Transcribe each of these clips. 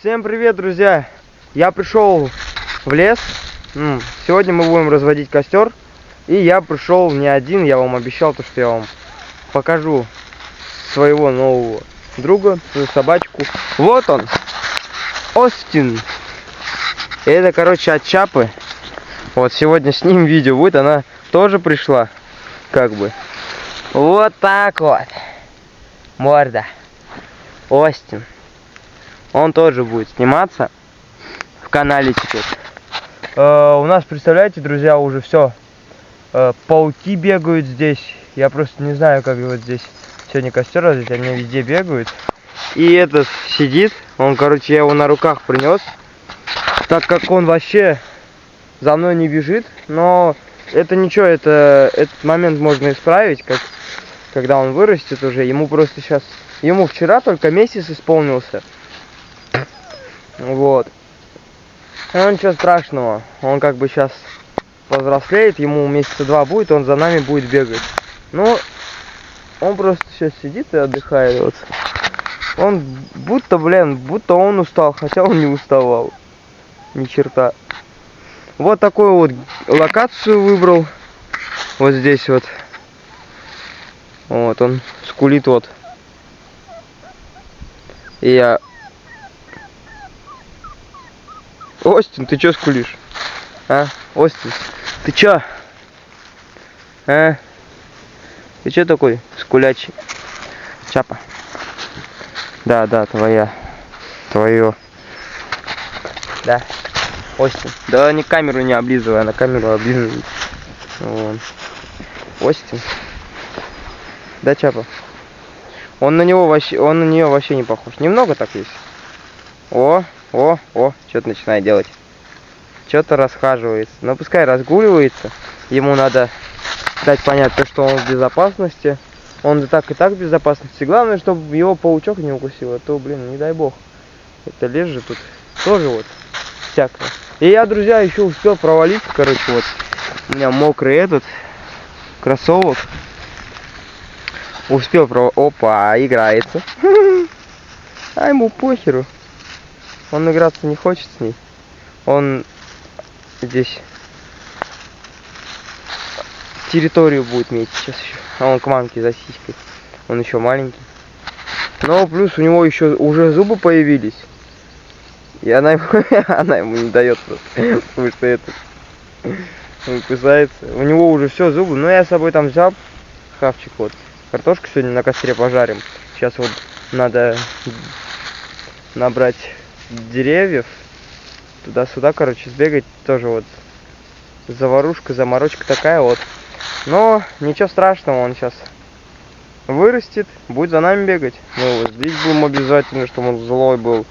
Всем привет, друзья! Я пришел в лес. Сегодня мы будем разводить костер. И я пришел не один, я вам обещал, что я вам покажу своего нового друга, свою собачку. Вот он, Остин. Это, короче, от Чапы. Вот сегодня с ним видео будет, она тоже пришла, как бы. Вот так вот. Морда. Остин. Он тоже будет сниматься в канале теперь. У нас, представляете, друзья, уже все. Пауки бегают здесь. Я просто не знаю, как вот здесь сегодня костер развить. Они везде бегают. И этот сидит. Он, короче, я его на руках принес. Так как он вообще за мной не бежит. Но это ничего, этот момент можно исправить. Когда он вырастет уже. Ему просто сейчас... Ему вчера только месяц исполнился. Вот. Ну ничего страшного. Он как бы сейчас повзрослеет, ему месяца 2 будет, он за нами будет бегать. Ну, он просто сейчас сидит и отдыхает. Вот. Он будто он устал, хотя он не уставал. Ни черта. Вот такую вот локацию выбрал. Вот здесь вот. Вот он скулит вот. И я... Остин, ты чё скулишь? А? Остин, ты чё? А? Ты чё такой скулячий? Чапа. Да, твоя. Твое. Да. Остин. Да не камеру не облизывай, а на камеру облизывай. Вон. Остин. Да, Чапа. Он на нее вообще не похож. Немного так есть. Что-то начинает делать. Что-то расхаживается. Но пускай разгуливается. Ему надо дать понять, что он в безопасности. Он и так в безопасности. Главное, чтобы его паучок не укусил. А то, блин, не дай бог. Это лес же тут тоже вот всякое. И я, друзья, еще успел провалиться. Короче, вот. У меня мокрый этот кроссовок. Успел Опа, играется. А ему похеру. Он играться не хочет с ней. Он здесь территорию будет иметь сейчас еще. А он к мамке за сиськой. Он еще маленький. Но плюс у него еще уже зубы появились. И она ему не дает просто. Потому что этот он кусается. У него уже все зубы. Но я с собой там взял хавчик вот. Картошку сегодня на костре пожарим. Сейчас вот надо набрать деревьев, туда-сюда, короче, сбегать, тоже вот заварушка, заморочка такая вот. Но ничего страшного, он сейчас вырастет, будет за нами бегать. Мы его здесь будем обязательно, чтобы он злой был.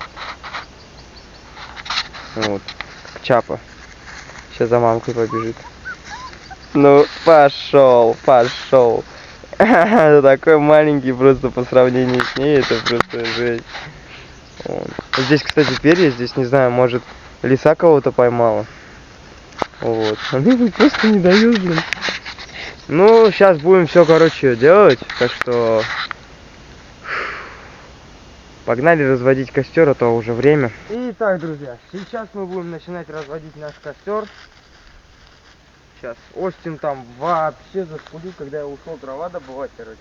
Вот, Чапа. Сейчас за мамкой побежит. Ну, пошел. Такой маленький просто по сравнению с ней, это просто жесть. Здесь, кстати, перья, здесь, не знаю, может, лиса кого-то поймала. Вот. Она ему просто не дает, блин. Ну, сейчас будем все, короче, делать. Так что... Погнали разводить костер, а то уже время. Итак, друзья, сейчас мы будем начинать разводить наш костер. Сейчас. Остин там вообще заскулил, когда я ушел дрова добывать, короче.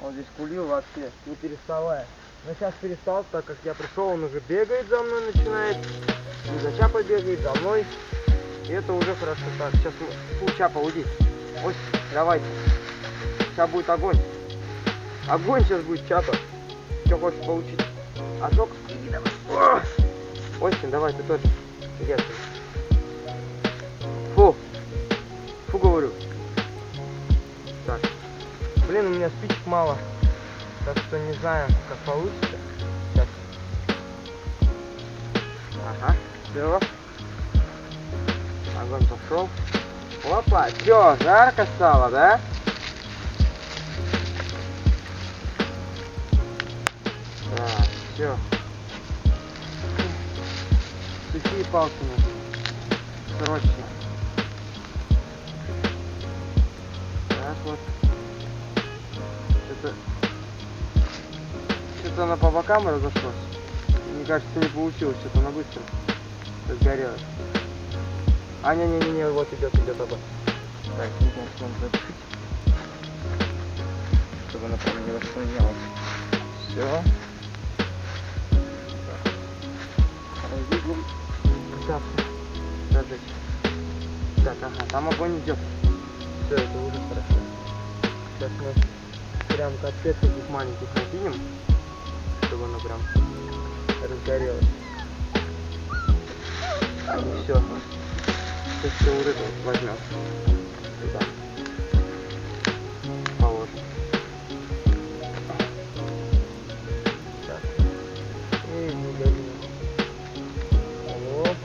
Он здесь кулил вообще, не переставая. Но сейчас перестал, так как я пришел, он уже бегает за мной, начинает. И за Чапой бегает, за мной. И это уже хорошо. Так, сейчас мы... Чапа, уйди. Ось, давайте. Сейчас будет огонь. Огонь сейчас будет, Чапа. Что хочешь получить? Ожог? Иди давай. Остин, давай, ты тоже. Иди отсюда. Фу, говорю. Так. Блин, у меня спичек мало. Так что не знаю, как получится. Сейчас. Ага, все. Огонь пошел. Опа, все, жарко стало, да? Так, все. Сухие палки нужны. Срочно. Так вот. Что-то она по бокам разошлась. кажется, не получилось, что-то она быстро разгорелась. А, не-не-не, вот идет огонь. Так, нужно зацепить, чтобы она прям не воспламенялась. Все. Видим. Так, зажечь. Так, ага, там огонь идет. Все, это уже хорошо. Сейчас мы прям котлет таких маленьких накинем, чтобы оно прям разгорелось. И все. Сейчас все вот это вот возьмем. Сюда. Положим. Так. И выдавим. Вот.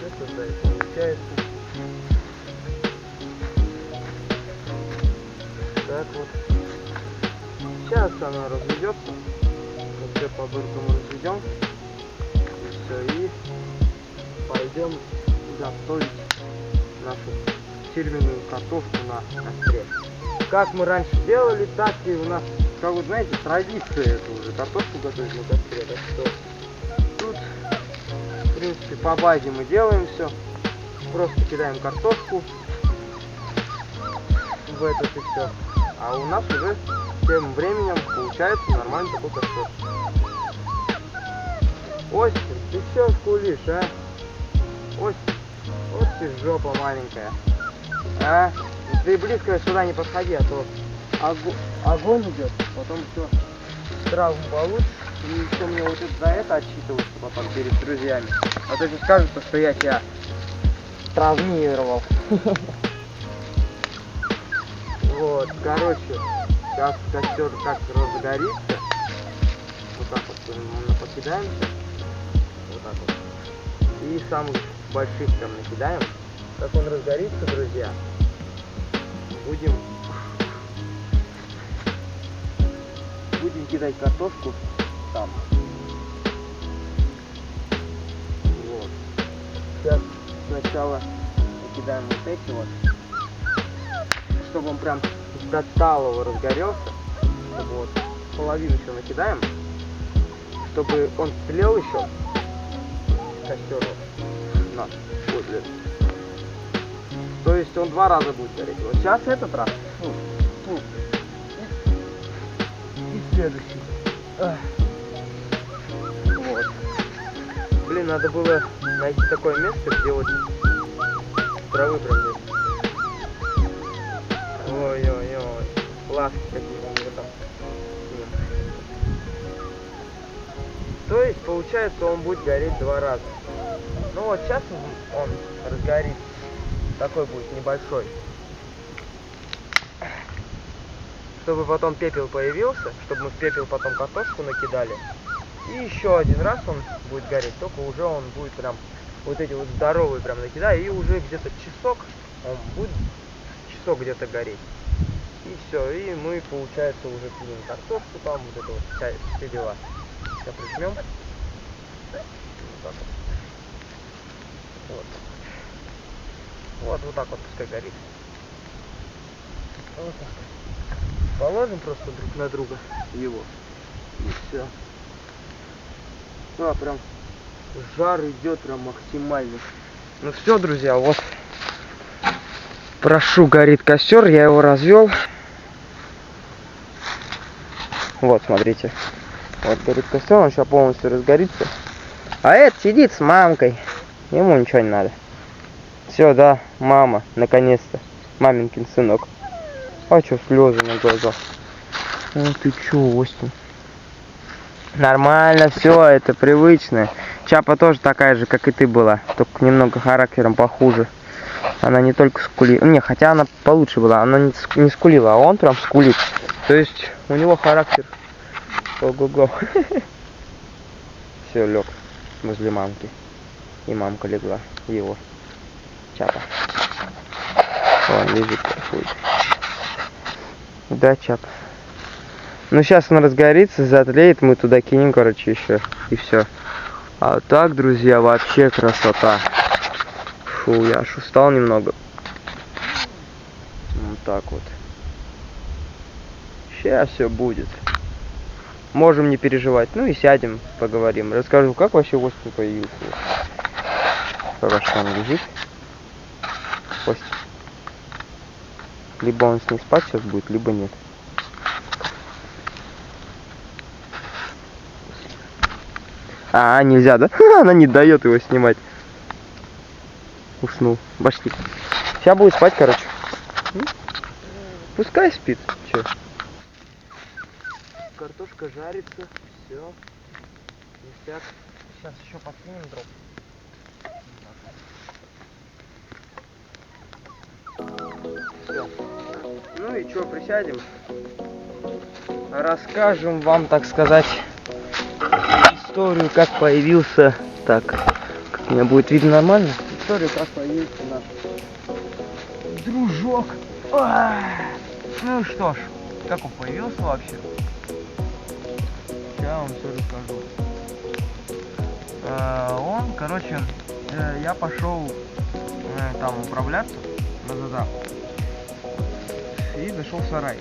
Это да и получается. Так вот. Сейчас она разведется. Мы все по-быркому разведем. Все, и пойдем готовить нашу фирменную картошку на костре. Как мы раньше делали, так и у нас, как вы знаете, традиция это уже картошку готовить на костре. Так что тут, в принципе, по базе мы делаем все. Просто кидаем картошку в этот и все. А у нас уже тем временем получается нормальный такой костер. Остин, ты что скулишь, а? Остин, вот ты жопа маленькая. А? Ты близко сюда не подходи, а то огонь идет, потом все травму получишь. И еще мне вот это за это отчитываться потом перед друзьями. А то скажут, что я тебя травмировал. Вот, короче, сейчас костер как разгорится. Вот так вот мы покидаемся. Вот так вот. И самых больших там накидаем. Как он разгорится, друзья, будем кидать картошку там. Вот. Сейчас сначала накидаем вот эти вот, чтобы он прям до талого разгорелся. Вот. Половину еще накидаем, чтобы он тлел еще. Костер наш. Вот, то есть он 2 раза будет гореть. Вот сейчас этот раз. И следующий. Вот. Блин, надо было найти такое место, где вот травы прям нет. Ой-ой-ой. Ласки какие-то у него там. То есть получается он будет гореть 2 раза. Ну вот сейчас он разгорится. Такой будет небольшой. Чтобы потом пепел появился, чтобы мы в пепел потом картошку накидали. И еще один раз он будет гореть, только уже он будет прям вот эти вот здоровые прям накидаю. И уже где-то часок, он будет часок где-то гореть. И все, и мы, получается, уже кинем картошку там, вот это вот все дела. Сейчас прижмем. Вот так вот. Вот так вот пускай горит. Вот так. Положим просто друг на друга его. И все. Да, прям жар идет прям максимальный. Ну все, друзья, вот. Прошу, горит костер, я его развел. Вот, смотрите. Вот горит костер, он сейчас полностью разгорится. А этот сидит с мамкой. Ему ничего не надо. Все, да, мама, наконец-то. Маменькин сынок. А что, слезы на глазах? Ну ты че, Остин? Нормально, все, это привычно. Чапа тоже такая же, как и ты была. Только немного характером похуже. Она не только скулила. Не, хотя она получше была. Она не скулила, а он прям скулит. То есть у него характер. Ого-го. Все, лег возле мамки. И мамка легла. Его. Чапа. Он лежит, проходит. Да, Чап. Ну, сейчас он разгорится, затлеет, мы туда кинем, короче, еще. И все. А так, друзья, вообще красота. Фу, я аж устал немного. Вот так вот. Сейчас все будет. можем не переживать. Ну и сядем, поговорим. Расскажу, как вообще Остин появился. Пока что он лежит. Остин. Либо он с ней спать сейчас будет, либо нет. А, нельзя, да? Она не дает его снимать. Уснул. Пошли. Сейчас будет спать, короче. Пускай спит. Че? Картошка жарится. Все. Ништяк. Сейчас еще подкинем дров. Все. Ну и что, присядем? Расскажем вам, так сказать, историю, как появился. Так, как меня будет видно нормально? Историю, как появился наш дружок. Ну что ж, как он появился вообще? Я вам все расскажу. Он, короче, я пошел там управляться на ЗАЗа и зашел в сарай.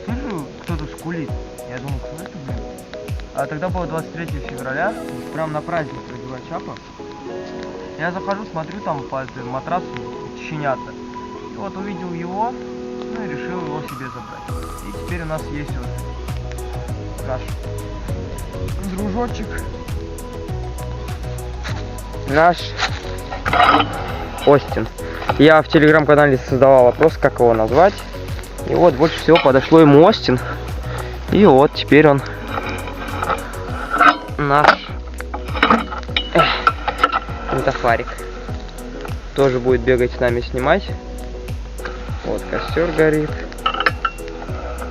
Слышу, кто-то скулит. Я думал, кто это, блин? А тогда было 23 февраля, прям на праздник родила Чапа. Я захожу, смотрю, там под матрасом щенята. И вот увидел его, ну и решил его себе забрать. И теперь у нас есть вот наш дружочек. Наш Остин. Я в телеграм-канале создавал вопрос, как его назвать. И вот больше всего подошло ему Остин. И вот теперь он наш метафорик. Тоже будет бегать с нами снимать. Вот костер горит.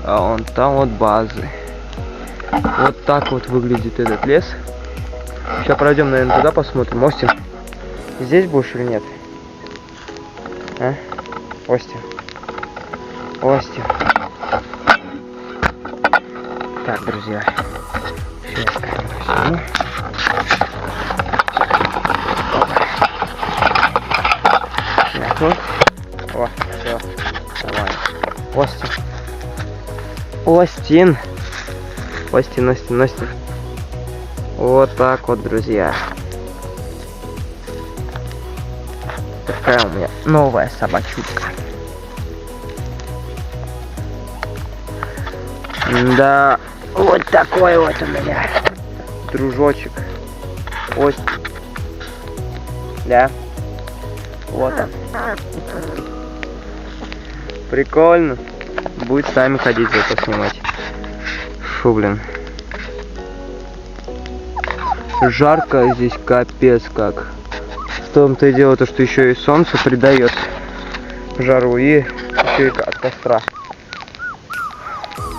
А вон там вот базы. Вот так вот выглядит этот лес. Сейчас пройдем, наверное, туда посмотрим. Остин, здесь будешь или нет? А? Остин. Остин. Так, друзья. Сейчас камеру сниму. О, все. Нормально. Остин. Остин. Остин, Остин, Остин. Вот так вот, друзья. Такая у меня новая собачутка. Да, вот такой вот у меня дружочек. Остин. Да. Вот он. Прикольно. Будет с нами ходить, зато снимать. Фу, блин. Жарко здесь капец как. В том-то и дело, то, что еще и солнце придает жару и еще и от костра.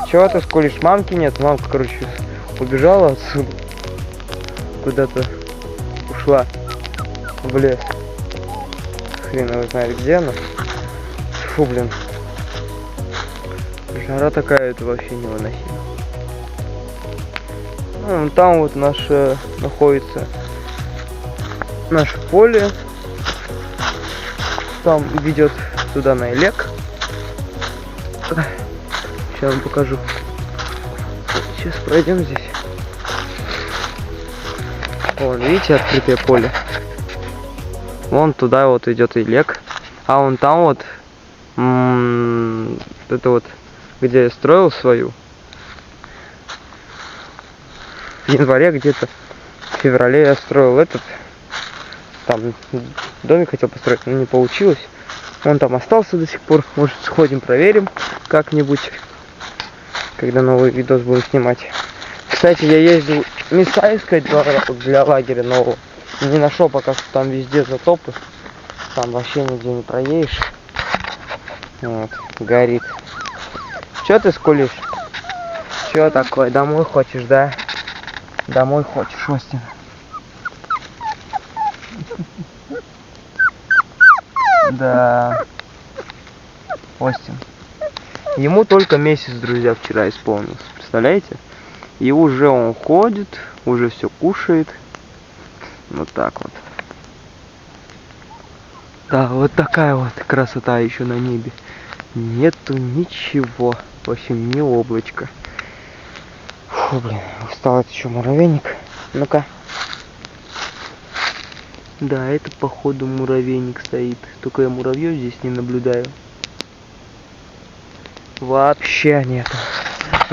Чего ты скулишь? Мамки нет? Мамка, короче, убежала отсюда. Куда-то ушла в лес. Хрен его знает где она. Фу, блин. Жара такая, это вообще невыносимо. Ну, там вот наше находится наше поле. Там ведет туда на Элек. Сейчас вам покажу. Сейчас пройдем здесь. Вон, видите, открытое поле. Вон туда вот идет Элек. А вон там вот это вот, где я строил свою. В январе где-то, в феврале я строил этот. Там домик хотел построить, но не получилось. Он там остался до сих пор. Может, сходим, проверим как-нибудь, когда новый видос буду снимать. Кстати, я ездил места искать для лагеря нового. Не нашел пока что, там везде затопы. Там вообще нигде не проедешь. Вот, горит. Че ты скулишь? Че такое? Домой хочешь, да? Домой хочешь, Остин? Да. Остин. Ему только месяц, друзья, вчера исполнился. Представляете? И уже он ходит, уже все кушает. Вот так вот. Да, вот такая вот красота еще на небе. Нету ничего. В общем, ни облачка. Фу, блин, устал, это еще муравейник. Ну-ка. Да, это походу муравейник стоит. Только я муравьев здесь не наблюдаю. Вообще нет.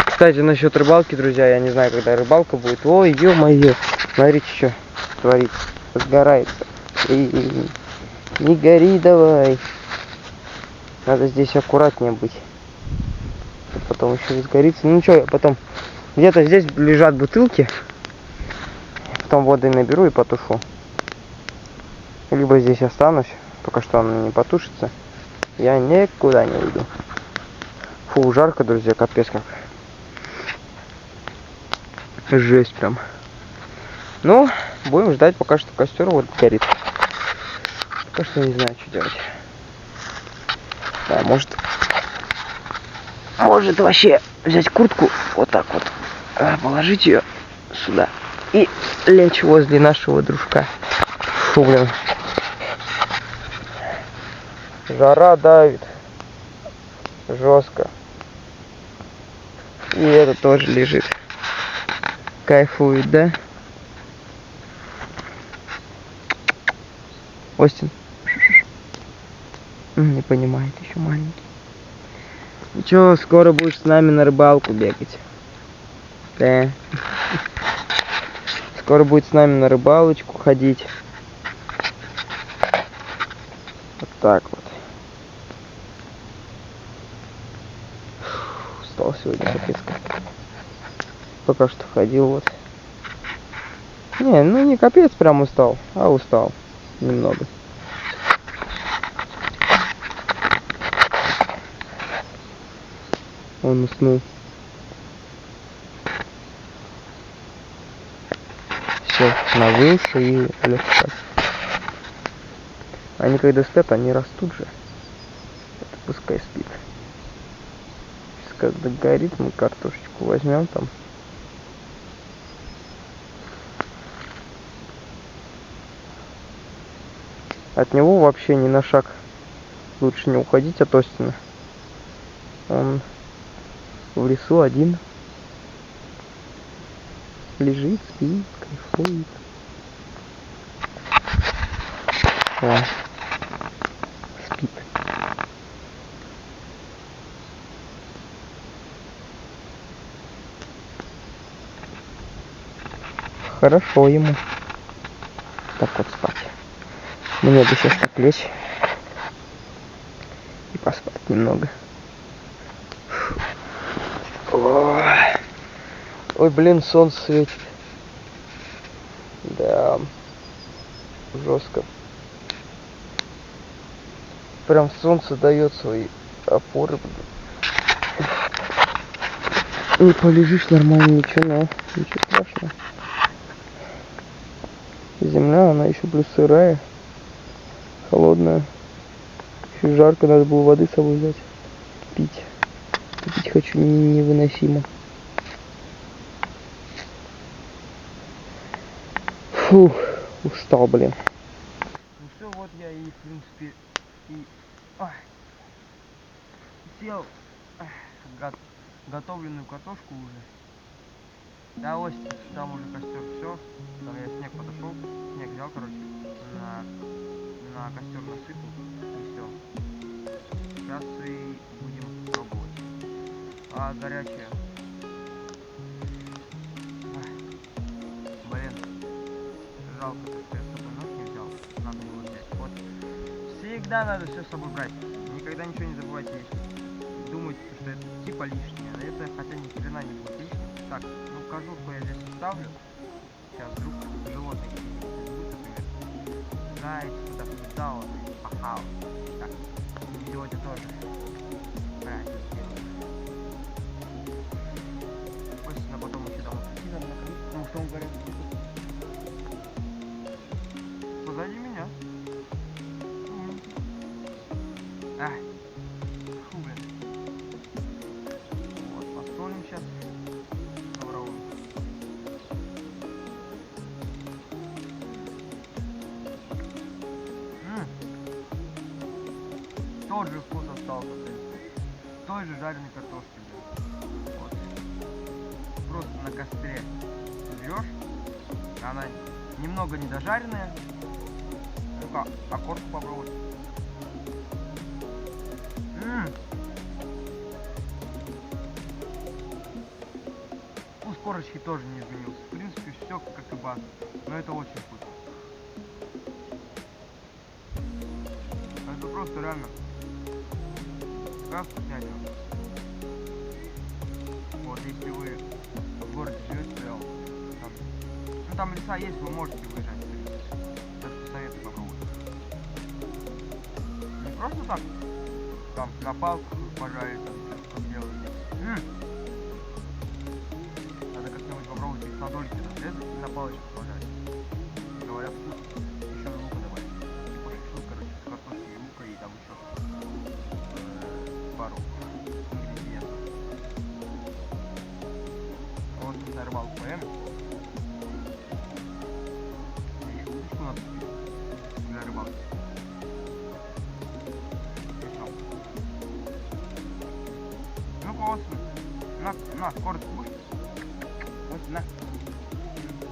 Кстати, насчет рыбалки, друзья, я не знаю, когда рыбалка будет. Ой, ё-моё. Смотрите, что творится. Сгорается. Не гори давай. Надо здесь аккуратнее быть. Потом еще сгорится. Ну что, я потом... Где-то здесь лежат бутылки. Потом воды наберу и потушу. Либо здесь останусь. Пока что она не потушится. Я никуда не уйду. Фу, жарко, друзья, капец как. Жесть прям. Ну, будем ждать, пока что костер вот горит. Пока что не знаю, что делать. Да, может вообще взять куртку, вот так вот, положить ее сюда и лечь возле нашего дружка. Фу, блин. Жара давит. Жестко. И это тоже лежит. Кайфует, да? Остин. Не понимает, еще маленький. Ничего, скоро будешь с нами на рыбалку бегать. Да. Скоро будет с нами на рыбалочку ходить. Вот так вот. Устал сегодня, капец. Пока что ходил вот. Не, ну не капец прям устал, а устал. Немного. Он уснул. Все, навылся и лег спать. Они когда спят, они растут же. Это пускай спит. Сейчас когда горит, мы картошечку возьмем там. От него вообще ни на шаг лучше не уходить от Остина. Он в лесу один. Лежит, спит, кайфует. О, спит. Хорошо ему. Так вот спать. Мне бы сейчас так лечь и поспать немного. Ой, блин, солнце светит. Да, жестко. Прям солнце дает свои опоры. Не полежишь нормально, ничего страшного. Земля, она еще плюс сырая, холодная. Еще жарко, надо было воды с собой взять. Пить. Пить хочу невыносимо. Фух, устал, блин. Ну все, вот я и, в принципе, съел готовленную картошку уже. Да, Остин, там уже костер, все. Там я снег подошел, снег взял, короче, на костер насыпал, и все. Сейчас и будем пробовать. А горячее. Блин, жалко, что я с собой нож не взял. Надо его взять. Вот. Всегда надо все с собой брать. Никогда ничего не забывайте есть. Думайте, что это типа лишнее. А это хотя ни хрена не будет лишним. Так, ну кожурку я здесь ставлю. Сейчас вдруг животные будет, например. Заяц сюда вот пахал. Так, идиоте тоже. Правильно сделали. Костина потом еще домой прийти надо накрыть, потому что он горит. Позади меня. Фу, блин. Вот, посолим сейчас. Добровольно. Тот же вкус остался, в принципе. Той же жареной картошки. Вот. просто на костре жрешь. Она немного недожаренная. Ну-ка, окорку попробовать. Вкус корочки тоже не изменился. В принципе, все как и база. Но это очень вкусно. Это просто реально. Как вкуснятина. Вот если вы в городе живете, то там, ну там леса есть, вы можете выезжать. Так что советую попробовать. Не просто так, там на палках пожарить, там делать. Надо как-нибудь попробовать их на дольки разрезать и на палочку пожарить. Говорят, вкусно. Еще лука добавить. Типа шашлык, короче, с картошкой и лука и там еще пару ингредиентов. Вот мы на рыбалку поем. Еще удочку надо купить для рыбалки. Ну классно. На, скоро будешь? Вот, на.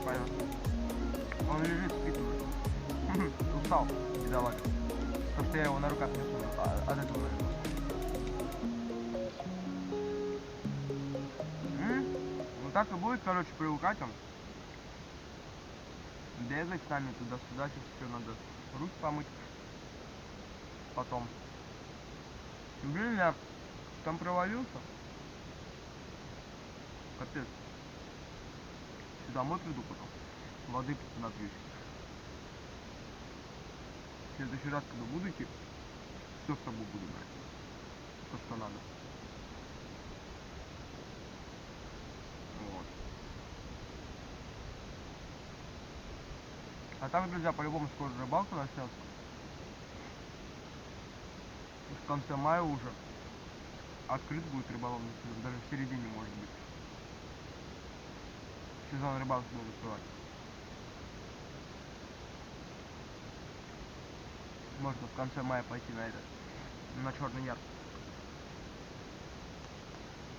Понятно. Он лежит, спит уже. Устал, бедолага. Потому что я его на руках несу, от этого наверное. Ну так и будет, короче, привыкать он. Бегать с нами туда-сюда, сейчас еще надо руки помыть. Потом. Блин, я там провалился. Капец. Домой приду потом. Воды напьюсь. В следующий раз, когда буду идти, все с собой буду брать. То, что надо. Вот. А так, друзья, по-любому скоро рыбалка начнется. В конце мая уже открыт будет рыболовный сезон. Даже в середине, может быть. Сезон рыбалки будет открывать. Можно в конце мая пойти на этот, на Черный Яр.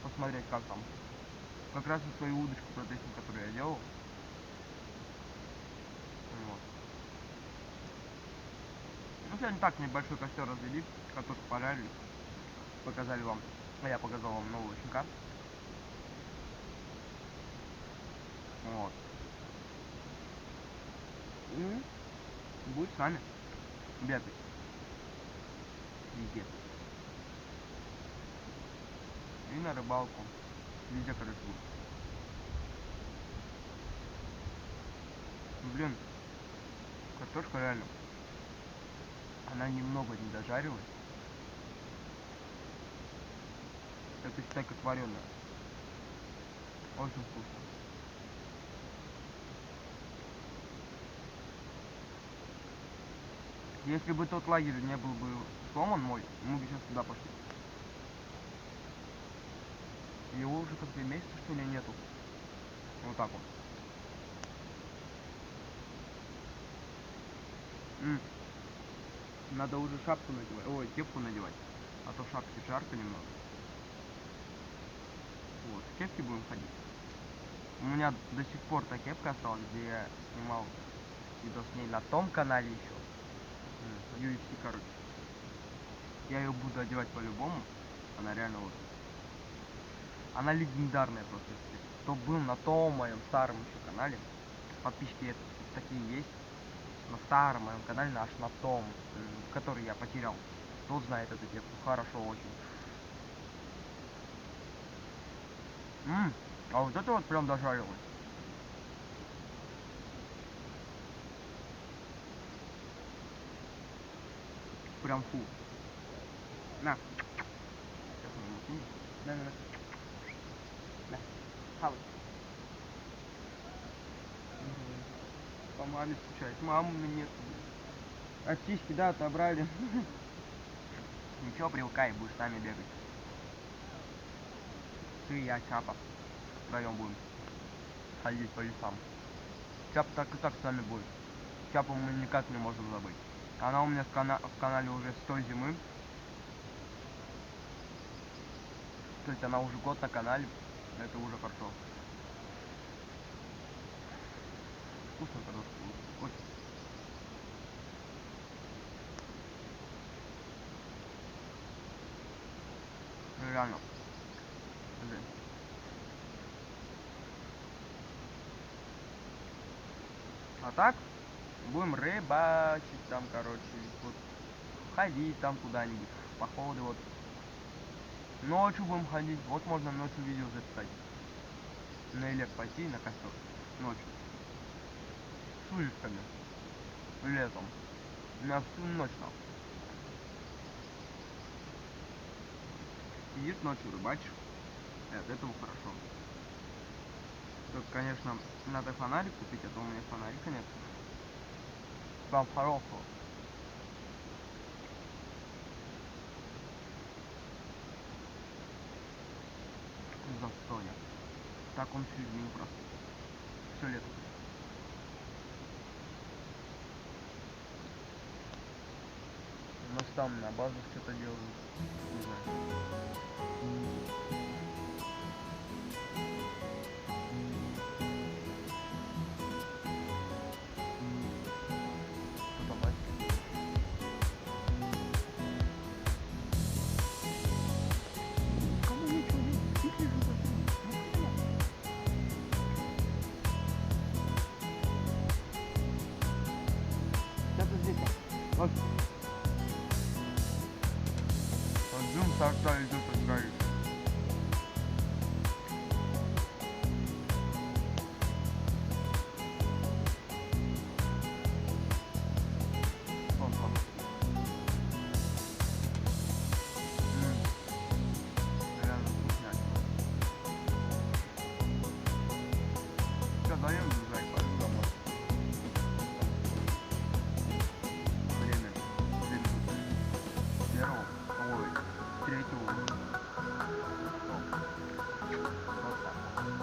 Посмотреть, как там. Как раз и свою удочку протестить, которую я делал. Вот. Ну, сегодня так небольшой костер развели, картошку пожарили. Показали вам, а я показал вам нового щенка. Вот. И будет с нами бегать. Везде. И на рыбалку. Везде, короче, будет. Блин, картошка реально. Она немного не дожарилась. Это считай как вареная. Очень вкусно. Если бы тот лагерь не был бы сломан мой, мы бы сейчас туда пошли. Его уже как 2 месяца, что ли, нету. Вот так вот. Надо уже шапку надевать. Ой, кепку надевать. А то в шапке жарко немного. Вот, в кепке будем ходить. У меня до сих пор та кепка осталась, где я снимал видос с ней на том канале еще. UFC, короче. Я ее буду одевать по-любому. Она реально вот. Она легендарная просто. Кто был на том моем старом еще канале. Подписчики такие есть. На старом моем канале, аж на том, который я потерял. Тот знает эту кепку. Хорошо очень. А вот это вот прям дожарилось. Прям фу. На. Сейчас он ему кинет. На. На. Хавай. По маме скучает. Мамы нет. От птички, да, отобрали. Ничего, привыкай, будешь с нами бегать. Ты и я, Чапа. Втроем будем ходить по лесам. Чапа так и так с нами будет. Чапу мы никак не можем забыть. Она у меня в канале уже с той зимы. То есть она уже год на канале. Это уже хорошо. вкусно, картошка. Очень. Реально. Блин. А так будем рыбачить там, короче, вот, ходить там куда-нибудь, походу вот. Ночью будем ходить, вот можно ночью видео записать. На Элек пойти на костер ночью. С улитками. Летом. На всю ночь там. Сидишь ночью, рыбачишь. И от этого хорошо. Только, конечно, надо фонарик купить, а то у меня фонарика нет. Там хорошего. Застоя. Так он всю зиму просто. Все лето. У нас там на базу что-то делают. Не знаю. Вот. Ждем, сорта идет от горы. Реально вкуснятина. Все, даем бежать, пойду домой.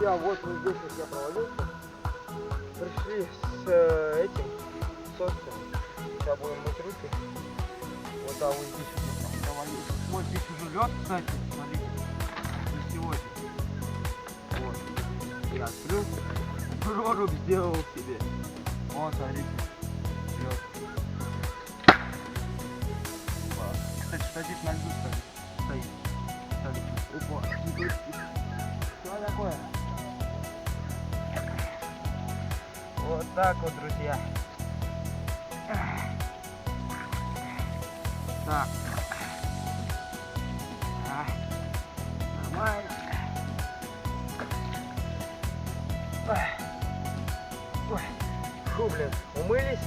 Вот мы здесь вот я провалился. Пришли с этим соусом. Сейчас будем мыть руки. Вот там вот здесь вот провалился. Вот здесь уже лед, кстати, смотрите. На сегодня. Вот. Я открыл. Прорубь сделал себе. Вот, смотрите. Лед. Кстати, штатив на льду стоит. Опа, что такое? Вот так вот, друзья. Так. Нормально. Ой. Фу, блин, умылись.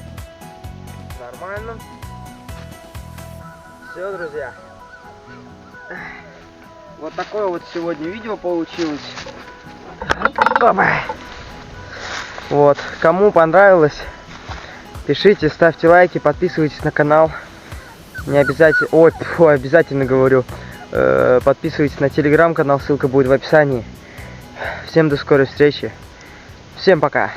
Нормально. Все, друзья. Вот такое вот сегодня видео получилось. Вот, кому понравилось, пишите, ставьте лайки, подписывайтесь на канал. Не обязательно, обязательно говорю, подписывайтесь на телеграм-канал, ссылка будет в описании. Всем до скорой встречи. Всем пока.